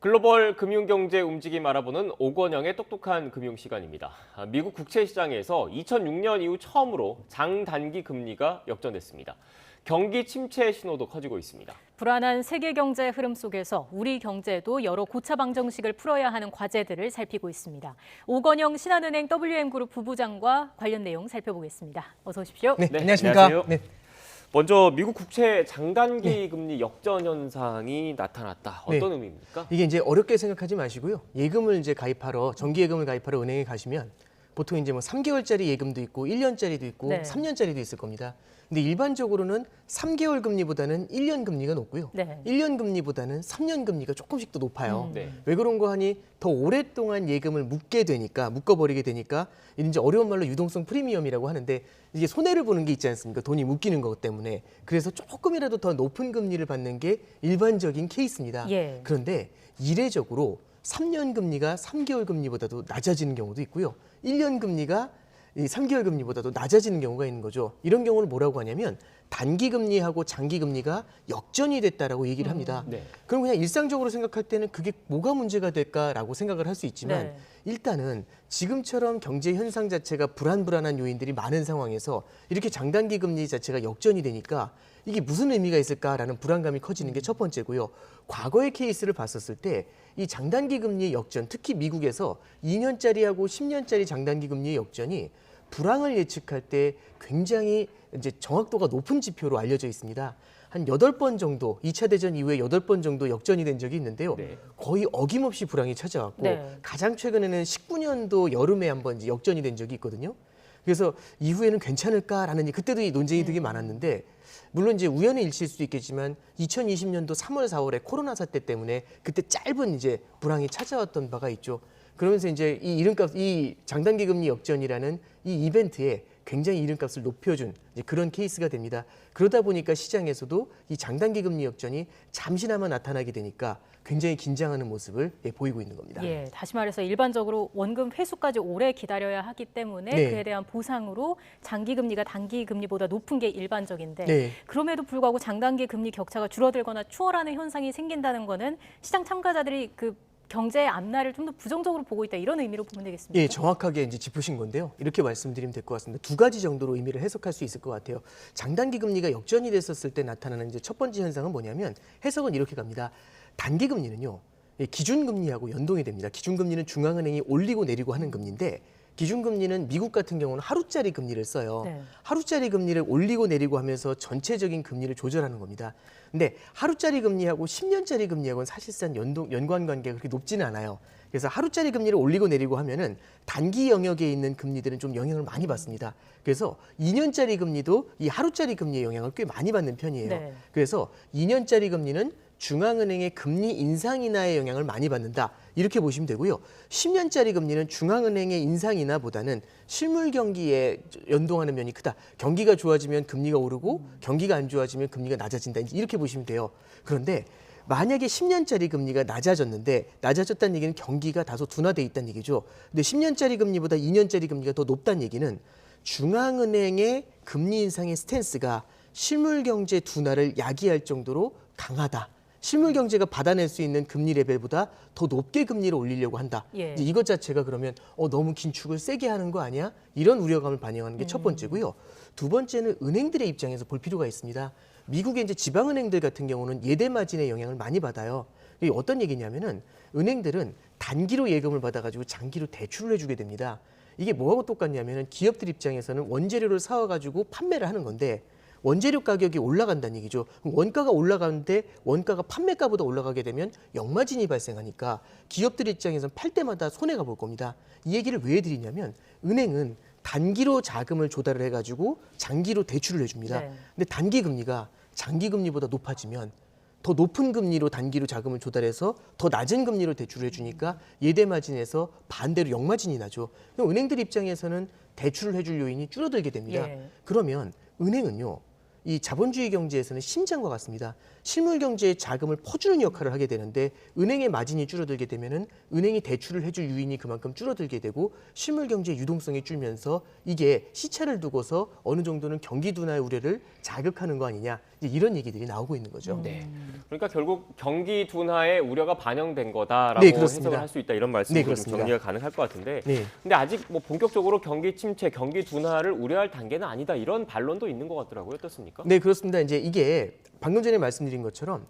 글로벌 금융경제 움직임 알아보는 오건영의 똑똑한 금융 시간입니다. 미국 국채 시장에서 2006년 이후 처음으로 장단기 금리가 역전됐습니다. 경기 침체 신호도 커지고 있습니다. 불안한 세계 경제 흐름 속에서 우리 경제도 여러 고차 방정식을 풀어야 하는 과제들을 살피고 있습니다. 오건영 신한은행 WM그룹 부부장과 관련 내용 살펴보겠습니다. 어서 오십시오. 네, 안녕하십니까. 안녕하세요. 네. 먼저 미국 국채 장단기 금리 역전 현상이 나타났다. 어떤 네. 의미입니까? 이게 이제 어렵게 생각하지 마시고요. 예금을 이제 가입하러 정기 예금을 가입하러 은행에 가시면 보통 이제 뭐 3개월짜리 예금도 있고 1년짜리도 있고 네. 3년짜리도 있을 겁니다. 근데 일반적으로는 3개월 금리보다는 1년 금리가 높고요. 네. 1년 금리보다는 3년 금리가 조금씩 더 높아요. 네. 왜 그런 거 하니 더 오랫동안 예금을 묶어버리게 되니까 이제 어려운 말로 유동성 프리미엄이라고 하는데 이게 손해를 보는 게 있지 않습니까? 돈이 묶이는 것 때문에. 그래서 조금이라도 더 높은 금리를 받는 게 일반적인 케이스입니다. 예. 그런데 이례적으로 3년 금리가 3개월 금리보다도 낮아지는 경우도 있고요. 1년 금리가 이 3개월 금리보다도 낮아지는 경우가 있는 거죠. 이런 경우를 뭐라고 하냐면 단기 금리하고 장기 금리가 역전이 됐다라고 얘기를 합니다. 네. 그럼 그냥 일상적으로 생각할 때는 그게 뭐가 문제가 될까라고 생각을 할 수 있지만 네. 일단은 지금처럼 경제 현상 자체가 불안한 요인들이 많은 상황에서 이렇게 장단기 금리 자체가 역전이 되니까 이게 무슨 의미가 있을까라는 불안감이 커지는 게 첫 번째고요. 과거의 케이스를 봤었을 때 이 장단기 금리의 역전, 특히 미국에서 2년짜리하고 10년짜리 장단기 금리의 역전이 불황을 예측할 때 굉장히 이제 정확도가 높은 지표로 알려져 있습니다. 한 8번 정도, 2차 대전 이후에 8번 정도 역전이 된 적이 있는데요. 네. 거의 어김없이 불황이 찾아왔고 네. 가장 최근에는 19년도 여름에 한번 이제 역전이 된 적이 있거든요. 그래서 이후에는 괜찮을까라는 그때도 이 논쟁이 되게 많았는데 물론 이제 우연의 일치일 수도 있겠지만 2020년도 3월, 4월에 코로나 사태 때문에 그때 짧은 이제 불황이 찾아왔던 바가 있죠. 그러면서 이제 이 이름값, 이 장단기 금리 역전이라는 이 이벤트에 굉장히 이름값을 높여준 이제 그런 케이스가 됩니다. 그러다 보니까 시장에서도 이 장단기 금리 역전이 잠시나마 나타나게 되니까 굉장히 긴장하는 모습을 보이고 있는 겁니다. 예, 다시 말해서 일반적으로 원금 회수까지 오래 기다려야 하기 때문에 네. 그에 대한 보상으로 장기 금리가 단기 금리보다 높은 게 일반적인데 네. 그럼에도 불구하고 장단기 금리 격차가 줄어들거나 추월하는 현상이 생긴다는 거는 시장 참가자들이 그 경제의 앞날을 좀 더 부정적으로 보고 있다 이런 의미로 보면 되겠습니다. 예, 정확하게 이제 짚으신 건데요. 이렇게 말씀드리면 될 것 같습니다. 두 가지 정도로 의미를 해석할 수 있을 것 같아요. 장단기 금리가 역전이 됐었을 때 나타나는 이제 첫 번째 현상은 뭐냐면 해석은 이렇게 갑니다. 단기 금리는요, 기준금리하고 연동이 됩니다. 기준금리는 중앙은행이 올리고 내리고 하는 금리인데 기준금리는 미국 같은 경우는 하루짜리 금리를 써요. 네. 하루짜리 금리를 올리고 내리고 하면서 전체적인 금리를 조절하는 겁니다. 근데 하루짜리 금리하고 10년짜리 금리하고는 사실상 연관관계가 그렇게 높지는 않아요. 그래서 하루짜리 금리를 올리고 내리고 하면은 단기 영역에 있는 금리들은 좀 영향을 많이 받습니다. 그래서 2년짜리 금리도 이 하루짜리 금리의 영향을 꽤 많이 받는 편이에요. 네. 그래서 2년짜리 금리는 중앙은행의 금리 인상 인하의 영향을 많이 받는다. 이렇게 보시면 되고요. 10년짜리 금리는 중앙은행의 인상 인하보다는 실물 경기에 연동하는 면이 크다. 경기가 좋아지면 금리가 오르고 경기가 안 좋아지면 금리가 낮아진다. 이렇게 보시면 돼요. 그런데 만약에 10년짜리 금리가 낮아졌다는 얘기는 경기가 다소 둔화돼 있다는 얘기죠. 근데 10년짜리 금리보다 2년짜리 금리가 더 높다는 얘기는 중앙은행의 금리 인상의 스탠스가 실물 경제 둔화를 야기할 정도로 강하다. 실물 경제가 받아낼 수 있는 금리 레벨보다 더 높게 금리를 올리려고 한다. 예. 이제 이것 자체가 그러면 너무 긴축을 세게 하는 거 아니야? 이런 우려감을 반영하는 게 첫 번째고요. 두 번째는 은행들의 입장에서 볼 필요가 있습니다. 미국의 이제 지방은행들 같은 경우는 예대 마진의 영향을 많이 받아요. 이게 어떤 얘기냐면은 은행들은 단기로 예금을 받아가지고 장기로 대출을 해주게 됩니다. 이게 뭐하고 똑같냐면은 기업들 입장에서는 원재료를 사와가지고 판매를 하는 건데 원재료 가격이 올라간다는 얘기죠. 원가가 올라가는데 원가가 판매가보다 올라가게 되면 역마진이 발생하니까 기업들 입장에서는 팔 때마다 손해가 볼 겁니다. 이 얘기를 왜 해드리냐면 은행은 단기로 자금을 조달을 해가지고 장기로 대출을 해줍니다. 네. 근데 단기 금리가 장기 금리보다 높아지면 더 높은 금리로 단기로 자금을 조달해서 더 낮은 금리로 대출을 해주니까 예대 마진에서 반대로 역마진이 나죠. 그럼 은행들 입장에서는 대출을 해줄 요인이 줄어들게 됩니다. 예. 그러면 은행은요. 이 자본주의 경제에서는 심장과 같습니다. 실물 경제의 자금을 퍼주는 역할을 하게 되는데 은행의 마진이 줄어들게 되면은 은행이 대출을 해줄 유인이 그만큼 줄어들게 되고 실물 경제의 유동성이 줄면서 이게 시차를 두고서 어느 정도는 경기 둔화의 우려를 자극하는 거 아니냐 이제 이런 얘기들이 나오고 있는 거죠. 네. 그러니까 결국 경기 둔화의 우려가 반영된 거다라고 네, 그렇습니다. 해석을 할 수 있다 이런 말씀으로 네, 좀 그렇습니다. 정리가 가능할 것 같은데. 네. 근데 아직 뭐 본격적으로 경기 침체, 경기 둔화를 우려할 단계는 아니다 이런 반론도 있는 것 같더라고요. 어떻습니까? 네, 그렇습니다. 이제 이게 방금 전에 말씀드린 것처럼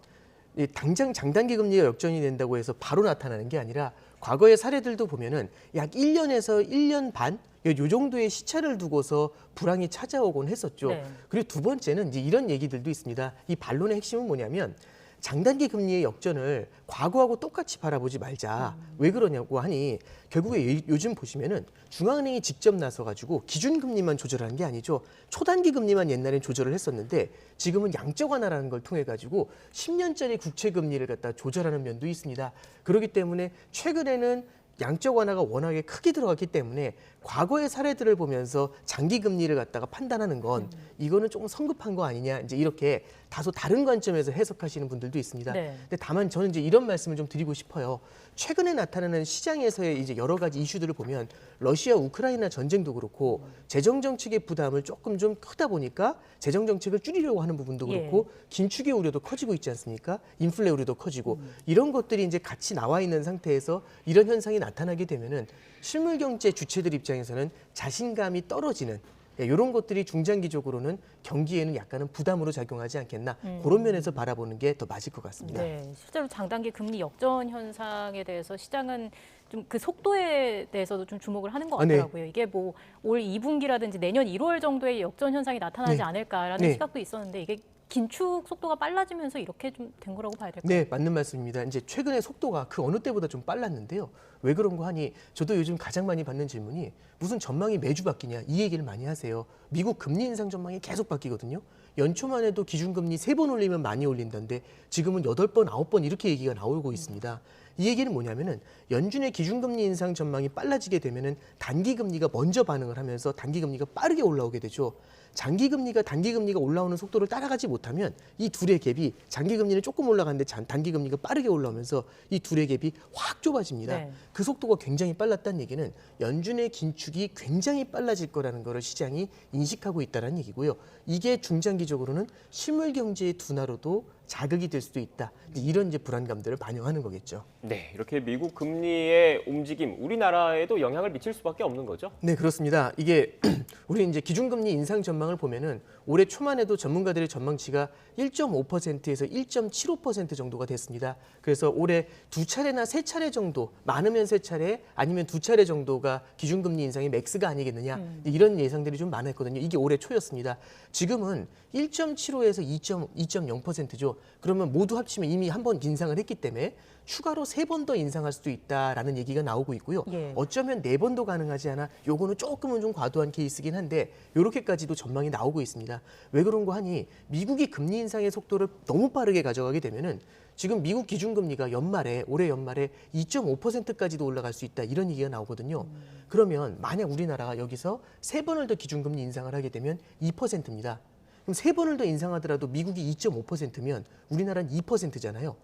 당장 장단기 금리가 역전이 된다고 해서 바로 나타나는 게 아니라 과거의 사례들도 보면은 약 1년에서 1년 반 요 정도의 시차를 두고서 불황이 찾아오곤 했었죠. 네. 그리고 두 번째는 이제 이런 얘기들도 있습니다. 이 반론의 핵심은 뭐냐면 장단기 금리의 역전을 과거하고 똑같이 바라보지 말자. 왜 그러냐고 하니 결국에 요즘 보시면은 중앙은행이 직접 나서가지고 기준금리만 조절하는 게 아니죠. 초단기 금리만 옛날엔 조절을 했었는데 지금은 양적 완화라는 걸 통해 가지고 10년짜리 국채 금리를 갖다 조절하는 면도 있습니다. 그렇기 때문에 최근에는 양적 완화가 워낙에 크게 들어갔기 때문에 과거의 사례들을 보면서 장기 금리를 갖다가 판단하는 건 이거는 조금 성급한 거 아니냐 이제 이렇게 다소 다른 관점에서 해석하시는 분들도 있습니다. 네. 근데 다만 저는 이제 이런 말씀을 좀 드리고 싶어요. 최근에 나타나는 시장에서의 이제 여러 가지 이슈들을 보면 러시아 우크라이나 전쟁도 그렇고 재정 정책의 부담을 조금 좀 크다 보니까 재정 정책을 줄이려고 하는 부분도 그렇고 긴축의 우려도 커지고 있지 않습니까? 인플레 우려도 커지고 이런 것들이 이제 같이 나와 있는 상태에서 이런 현상이 나타나게 되면은 실물 경제 주체들 입장에서는 자신감이 떨어지는 이런 것들이 중장기적으로는 경기에는 약간은 부담으로 작용하지 않겠나 그런 면에서 바라보는 게 더 맞을 것 같습니다. 네, 실제로 장단기 금리 역전 현상에 대해서 시장은 좀 그 속도에 대해서도 좀 주목을 하는 것 네. 같더라고요. 이게 뭐 올 2분기라든지 내년 1월 정도에 역전 현상이 나타나지 네. 않을까라는 네. 시각도 있었는데 이게 긴축 속도가 빨라지면서 이렇게 좀 된 거라고 봐야 될까요? 네, 맞는 말씀입니다. 이제 최근에 속도가 그 어느 때보다 좀 빨랐는데요. 왜 그런 거 하니 저도 요즘 가장 많이 받는 질문이 무슨 전망이 매주 바뀌냐 이 얘기를 많이 하세요. 미국 금리 인상 전망이 계속 바뀌거든요. 연초만 해도 기준금리 3번 올리면 많이 올린다는데 지금은 8번, 9번 이렇게 얘기가 나오고 있습니다. 이 얘기는 뭐냐면은 연준의 기준금리 인상 전망이 빨라지게 되면은 단기금리가 먼저 반응을 하면서 단기금리가 빠르게 올라오게 되죠. 장기금리가 단기금리가 올라오는 속도를 따라가지 못하면 이 둘의 갭이 장기금리는 조금 올라가는데 단기금리가 빠르게 올라오면서 이 둘의 갭이 확 좁아집니다. 네. 그 속도가 굉장히 빨랐다는 얘기는 연준의 긴축이 굉장히 빨라질 거라는 것을 시장이 인식하고 있다는 얘기고요. 이게 중장기적으로는 실물 경제의 둔화로도 자극이 될 수도 있다. 이런 이제 불안감들을 반영하는 거겠죠. 네, 이렇게 미국 금리의 움직임, 우리나라에도 영향을 미칠 수밖에 없는 거죠. 네, 그렇습니다. 이게 우리 이제 기준금리 인상 전망을 보면은 올해 초만 해도 전문가들의 전망치가 1.5%에서 1.75% 정도가 됐습니다. 그래서 올해 2차례나 3차례 정도, 많으면 3차례, 아니면 2차례 정도가 기준금리 인상의 맥스가 아니겠느냐 이런 예상들이 좀 많았거든요. 이게 올해 초였습니다. 지금은 1.75에서 2.0%죠. 그러면 모두 합치면 이미 한 번 인상을 했기 때문에 추가로 3번 더 인상할 수도 있다라는 얘기가 나오고 있고요. 예. 어쩌면 4번도 가능하지 않아 요거는 조금은 좀 과도한 케이스긴 한데 이렇게까지도 전망이 나오고 있습니다. 왜 그런 거 하니 미국이 금리 인상의 속도를 너무 빠르게 가져가게 되면은 지금 미국 기준금리가 올해 연말에 2.5%까지도 올라갈 수 있다 이런 얘기가 나오거든요. 그러면 만약 우리나라가 여기서 3번을 더 기준금리 인상을 하게 되면 2%입니다. 그럼 3번을 더 인상하더라도 미국이 2.5%면 우리나라는 2%잖아요.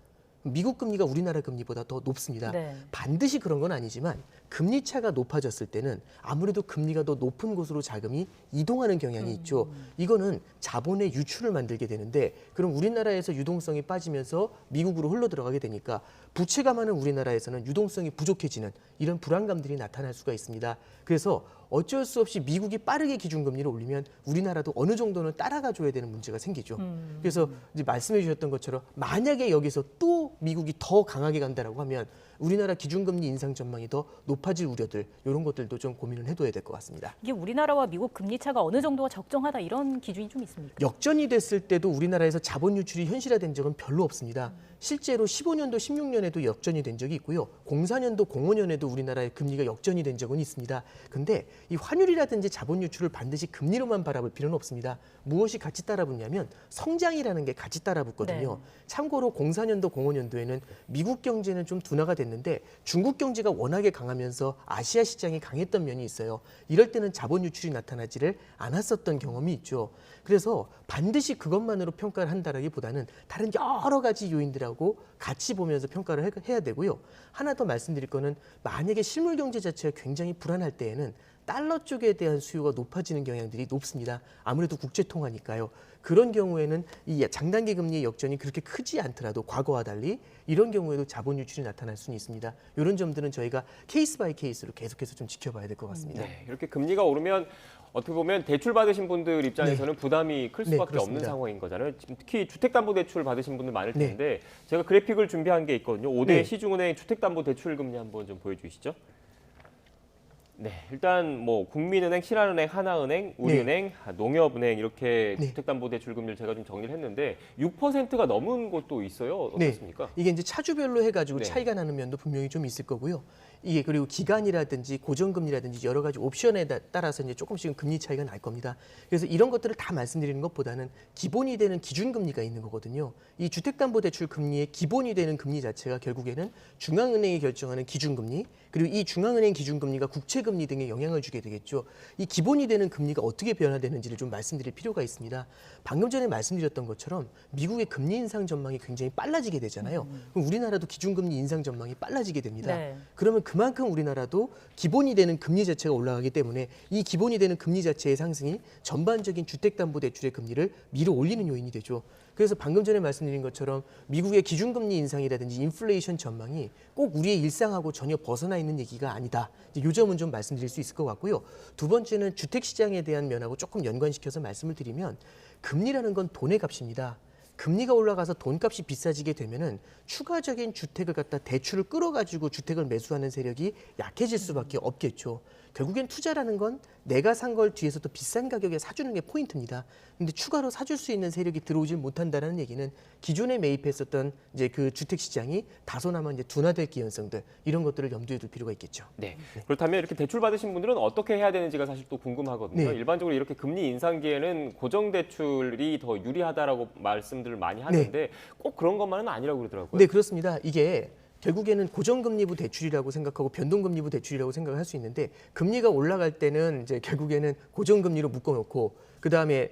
미국 금리가 우리나라 금리보다 더 높습니다. 네. 반드시 그런 건 아니지만 금리 차가 높아졌을 때는 아무래도 금리가 더 높은 곳으로 자금이 이동하는 경향이 있죠. 이거는 자본의 유출을 만들게 되는데 그럼 우리나라에서 유동성이 빠지면서 미국으로 흘러 들어가게 되니까 부채가 많은 우리나라에서는 유동성이 부족해지는 이런 불안감들이 나타날 수가 있습니다. 그래서 어쩔 수 없이 미국이 빠르게 기준금리를 올리면 우리나라도 어느 정도는 따라가 줘야 되는 문제가 생기죠. 그래서 이제 말씀해 주셨던 것처럼 만약에 여기서 또 미국이 더 강하게 간다라고 하면 우리나라 기준금리 인상 전망이 더 높아질 우려들 이런 것들도 좀 고민을 해둬야 될 것 같습니다. 이게 우리나라와 미국 금리 차가 어느 정도가 적정하다 이런 기준이 좀 있습니까? 역전이 됐을 때도 우리나라에서 자본 유출이 현실화된 적은 별로 없습니다. 실제로 15년도, 16년에도 역전이 된 적이 있고요. 04년도, 05년에도 우리나라의 금리가 역전이 된 적은 있습니다. 근데 이 환율이라든지 자본 유출을 반드시 금리로만 바라볼 필요는 없습니다. 무엇이 같이 따라붙냐면 성장이라는 게 같이 따라붙거든요. 네. 참고로 04년도, 05년도에는 미국 경제는 좀 둔화가 됐는데 중국 경제가 워낙에 강하면서 아시아 시장이 강했던 면이 있어요. 이럴 때는 자본 유출이 나타나지를 않았었던 경험이 있죠. 그래서 반드시 그것만으로 평가를 한다라기보다는 다른 여러 가지 요인들하고 같이 보면서 평가를 해야 되고요. 하나 더 말씀드릴 거는 만약에 실물 경제 자체가 굉장히 불안할 때에는 달러 쪽에 대한 수요가 높아지는 경향들이 높습니다. 아무래도 국제 통화니까요. 그런 경우에는 이 장단기 금리의 역전이 그렇게 크지 않더라도 과거와 달리 이런 경우에도 자본 유출이 나타날 수는 있습니다. 이런 점들은 저희가 케이스 바이 케이스로 계속해서 좀 지켜봐야 될 것 같습니다. 네, 이렇게 금리가 오르면 어떻게 보면 대출 받으신 분들 입장에서는 부담이 클 네, 수밖에 없는 그렇습니다. 상황인 거잖아요. 지금 특히 주택담보대출 받으신 분들 많을 네. 텐데 제가 그래픽을 준비한 게 있거든요. 5대 네. 시중은행 주택담보대출 금리 한번 좀 보여주시죠. 네, 일단 뭐 국민은행, 신한은행, 하나은행, 우리은행, 농협은행 이렇게 네. 주택담보대출 금리를 제가 좀 정리를 했는데 6%가 넘은 곳도 있어요. 어떻습니까? 이게 이제 차주별로 해가지고 네. 차이가 나는 면도 분명히 좀 있을 거고요. 이게 그리고 기간이라든지 고정금리라든지 여러 가지 옵션에 따라서 이제 조금씩은 금리 차이가 날 겁니다. 그래서 이런 것들을 다 말씀드리는 것보다는 기본이 되는 기준금리가 있는 거거든요. 이 주택담보대출 금리의 기본이 되는 금리 자체가 결국에는 중앙은행이 결정하는 기준금리, 그리고 이 중앙은행 기준금리가 국채금리 등에 영향을 주게 되겠죠. 이 기본이 되는 금리가 어떻게 변화되는지를 좀 말씀드릴 필요가 있습니다. 방금 전에 말씀드렸던 것처럼 미국의 금리 인상 전망이 굉장히 빨라지게 되잖아요. 그럼 우리나라도 기준금리 인상 전망이 빨라지게 됩니다. 네. 그러면 그만큼 우리나라도 기본이 되는 금리 자체가 올라가기 때문에 이 기본이 되는 금리 자체의 상승이 전반적인 주택담보대출의 금리를 밀어 올리는 요인이 되죠. 그래서 방금 전에 말씀드린 것처럼 미국의 기준금리 인상이라든지 인플레이션 전망이 꼭 우리의 일상하고 전혀 벗어나 있는 얘기가 아니다. 이제 이 점은 좀 말씀드릴 수 있을 것 같고요. 두 번째는 주택시장에 대한 면하고 조금 연관시켜서 말씀을 드리면 금리라는 건 돈의 값입니다. 금리가 올라가서 돈값이 비싸지게 되면은 추가적인 주택을 갖다 대출을 끌어가지고 주택을 매수하는 세력이 약해질 수밖에 없겠죠. 결국엔 투자라는 건 내가 산 걸 뒤에서 또 비싼 가격에 사주는 게 포인트입니다. 근데 추가로 사줄 수 있는 세력이 들어오질 못한다는 얘기는 기존에 매입했었던 이제 그 주택 시장이 다소나마 이제 둔화될 기현성들 이런 것들을 염두에 둘 필요가 있겠죠. 네. 그렇다면 이렇게 대출 받으신 분들은 어떻게 해야 되는지가 사실 또 궁금하거든요. 네. 일반적으로 이렇게 금리 인상기에는 고정대출이 더 유리하다라고 말씀들을 많이 하는데 꼭 그런 것만은 아니라고 그러더라고요. 네, 그렇습니다. 이게 결국에는 고정금리부 대출이라고 생각하고 변동금리부 대출이라고 생각을 할 수 있는데 금리가 올라갈 때는 이제 결국에는 고정금리로 묶어놓고 그 다음에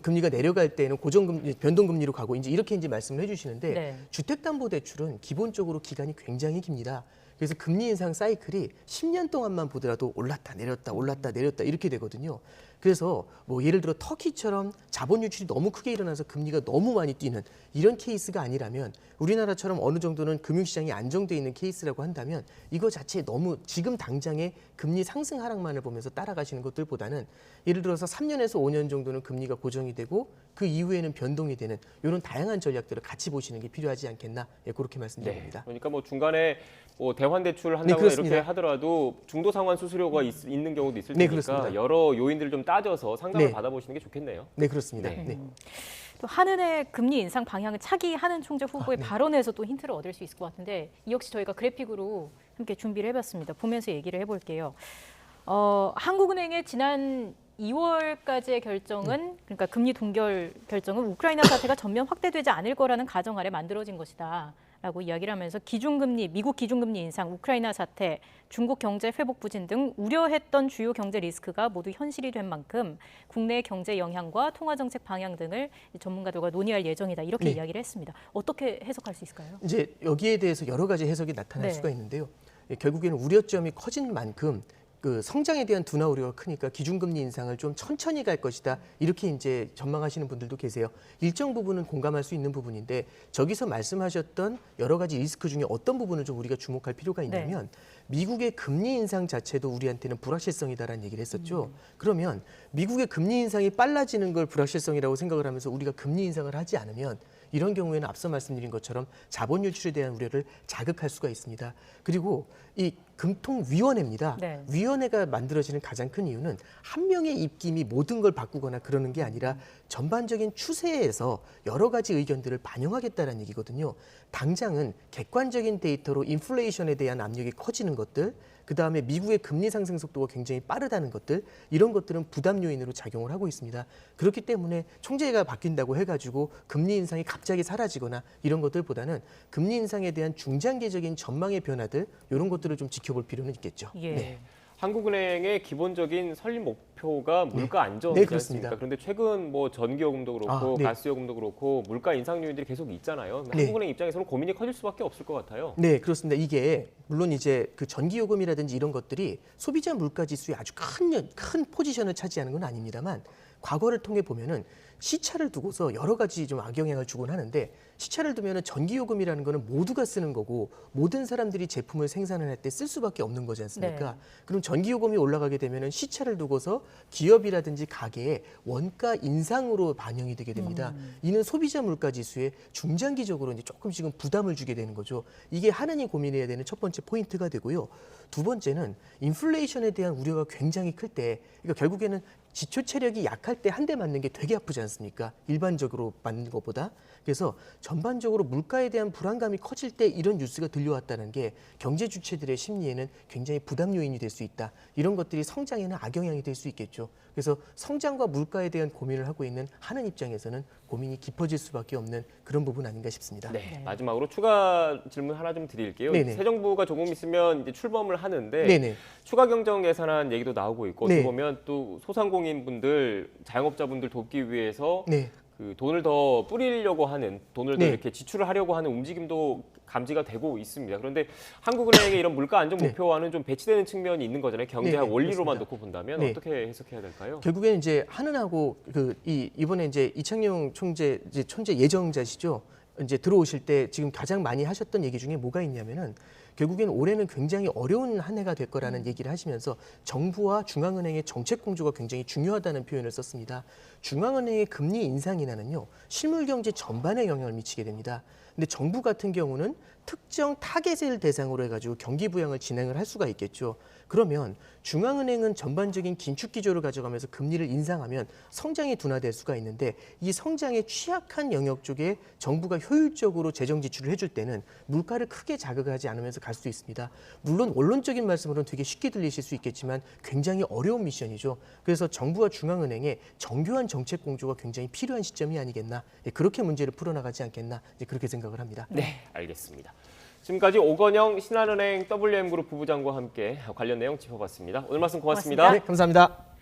금리가 내려갈 때는 고정금리, 변동금리로 가고 이제 말씀을 해주시는데 네. 주택담보대출은 기본적으로 기간이 굉장히 깁니다. 그래서 금리 인상 사이클이 10년 동안만 보더라도 올랐다 내렸다 올랐다 내렸다 이렇게 되거든요. 그래서 뭐 예를 들어 터키처럼 자본 유출이 너무 크게 일어나서 금리가 너무 많이 뛰는 이런 케이스가 아니라면 우리나라처럼 어느 정도는 금융시장이 안정돼 있는 케이스라고 한다면 이거 자체에 너무 지금 당장의 금리 상승 하락만을 보면서 따라가시는 것들보다는 예를 들어서 3년에서 5년 정도는 금리가 고정이 되고 그 이후에는 변동이 되는 이런 다양한 전략들을 같이 보시는 게 필요하지 않겠나 그렇게 말씀드립니다. 그러니까 뭐 중간에 뭐 대환 대출 네, 한다거나 그렇습니다. 이렇게 하더라도 중도 상환 수수료가 있는 경우도 있을 네, 테니까 그렇습니다. 여러 요인들을 좀 따져서 상담을 네. 받아보시는 게 좋겠네요. 네, 그렇습니다. 네. 네. 또 한은의 금리 인상 방향을 차기 한은 총재 후보의 네. 발언에서 또 힌트를 얻을 수 있을 것 같은데 이 역시 저희가 그래픽으로 함께 준비를 해봤습니다. 보면서 얘기를 해볼게요. 한국은행의 지난 2월까지의 결정은 그러니까 금리 동결 결정은 우크라이나 사태가 전면 확대되지 않을 거라는 가정 아래 만들어진 것이다. 라고 이야기를 하면서 기준금리, 미국 기준금리 인상, 우크라이나 사태, 중국 경제 회복 부진 등 우려했던 주요 경제 리스크가 모두 현실이 된 만큼 국내 경제 영향과 통화정책 방향 등을 전문가들과 논의할 예정이다. 이렇게 네. 이야기를 했습니다. 어떻게 해석할 수 있을까요? 이제 여기에 대해서 여러 가지 해석이 나타날 네. 수가 있는데요. 결국에는 우려점이 커진 만큼 그 성장에 대한 둔화 우려가 크니까 기준금리 인상을 좀 천천히 갈 것이다. 이렇게 이제 전망하시는 분들도 계세요. 일정 부분은 공감할 수 있는 부분인데 저기서 말씀하셨던 여러 가지 리스크 중에 어떤 부분을 좀 우리가 주목할 필요가 있냐면 미국의 금리 인상 자체도 우리한테는 불확실성이다라는 얘기를 했었죠. 그러면 미국의 금리 인상이 빨라지는 걸 불확실성이라고 생각을 하면서 우리가 금리 인상을 하지 않으면 이런 경우에는 앞서 말씀드린 것처럼 자본 유출에 대한 우려를 자극할 수가 있습니다. 그리고 이 금통위원회입니다. 네. 위원회가 만들어지는 가장 큰 이유는 한 명의 입김이 모든 걸 바꾸거나 그러는 게 아니라 전반적인 추세에서 여러 가지 의견들을 반영하겠다는 얘기거든요. 당장은 객관적인 데이터로 인플레이션에 대한 압력이 커지는 것들, 그다음에 미국의 금리 상승 속도가 굉장히 빠르다는 것들, 이런 것들은 부담 요인으로 작용을 하고 있습니다. 그렇기 때문에 총재가 바뀐다고 해가지고 금리 인상이 갑자기 사라지거나 이런 것들보다는 금리 인상에 대한 중장기적인 전망의 변화들, 이런 것들을 좀 지켜볼 필요는 있겠죠. 예. 네. 한국은행의 기본적인 설립 목표가 물가 네, 안정이지 그렇습니다. 않습니까? 그런데 최근 뭐 전기요금도 그렇고 네. 가스요금도 그렇고 물가 인상 요인들이 계속 있잖아요. 네. 한국은행 입장에서는 고민이 커질 수밖에 없을 것 같아요. 네, 그렇습니다. 이게 물론 이제 그 전기요금이라든지 이런 것들이 소비자 물가 지수에 아주 큰 포지션을 차지하는 건 아닙니다만 과거를 통해 보면은 시차를 두고서 여러 가지 좀 악영향을 주곤 하는데 시차를 두면은 전기요금이라는 거는 모두가 쓰는 거고 모든 사람들이 제품을 생산을 할 때 쓸 수밖에 없는 거지 않습니까? 네. 그럼 전기요금이 올라가게 되면은 시차를 두고서 기업이라든지 가게의 원가 인상으로 반영이 되게 됩니다. 이는 소비자 물가 지수에 중장기적으로 이제 조금씩은 부담을 주게 되는 거죠. 이게 하나님 고민해야 되는 첫 번째 포인트가 되고요. 두 번째는 인플레이션에 대한 우려가 굉장히 클 때, 그러니까 결국에는 지표 체력이 약할 때 한 대 맞는 게 되게 아프지 않습니까? 일반적으로 맞는 것보다. 그래서 전반적으로 물가에 대한 불안감이 커질 때 이런 뉴스가 들려왔다는 게 경제 주체들의 심리에는 굉장히 부담 요인이 될 수 있다. 이런 것들이 성장에는 악영향이 될 수 있겠죠. 그래서 성장과 물가에 대한 고민을 하고 있는 하는 입장에서는 고민이 깊어질 수밖에 없는 그런 부분 아닌가 싶습니다. 네. 마지막으로 추가 질문 하나 좀 드릴게요. 네네. 새 정부가 조금 있으면 이제 출범을 하는데 네네. 추가 경정 예산안 얘기도 나오고 있고 네. 어떻게 보면 또 소상공인분들, 자영업자분들 돕기 위해서 네. 그 돈을 더 뿌리려고 하는, 돈을 더 네. 이렇게 지출을 하려고 하는 움직임도 감지가 되고 있습니다. 그런데 한국은행의 이런 물가 안정 네. 목표와는 좀 배치되는 측면이 있는 거잖아요. 경제학 네, 원리로만 그렇습니다. 놓고 본다면 네. 어떻게 해석해야 될까요? 결국에는 이제 한은하고 이번에 이제 이창용 총재 이제 천재 예정자시죠. 이제 들어오실 때 지금 가장 많이 하셨던 얘기 중에 뭐가 있냐면은 결국에는 올해는 굉장히 어려운 한 해가 될 거라는 얘기를 하시면서 정부와 중앙은행의 정책 공조가 굉장히 중요하다는 표현을 썼습니다. 중앙은행의 금리 인상 인하는요, 실물 경제 전반에 영향을 미치게 됩니다. 근데 정부 같은 경우는 특정 타겟을 대상으로 해가지고 경기 부양을 진행을 할 수가 있겠죠. 그러면 중앙은행은 전반적인 긴축 기조를 가져가면서 금리를 인상하면 성장이 둔화될 수가 있는데 이 성장에 취약한 영역 쪽에 정부가 효율적으로 재정 지출을 해줄 때는 물가를 크게 자극하지 않으면서 갈 수 있습니다. 물론 원론적인 말씀으로는 되게 쉽게 들리실 수 있겠지만 굉장히 어려운 미션이죠. 그래서 정부와 중앙은행의 정교한 정책 공조가 굉장히 필요한 시점이 아니겠나. 그렇게 문제를 풀어나가지 않겠나. 그렇게 생각을 합니다. 네, 알겠습니다. 지금까지 오건영 신한은행 WM그룹 부부장과 함께 관련 내용 짚어봤습니다. 오늘 말씀 고맙습니다. 네, 감사합니다.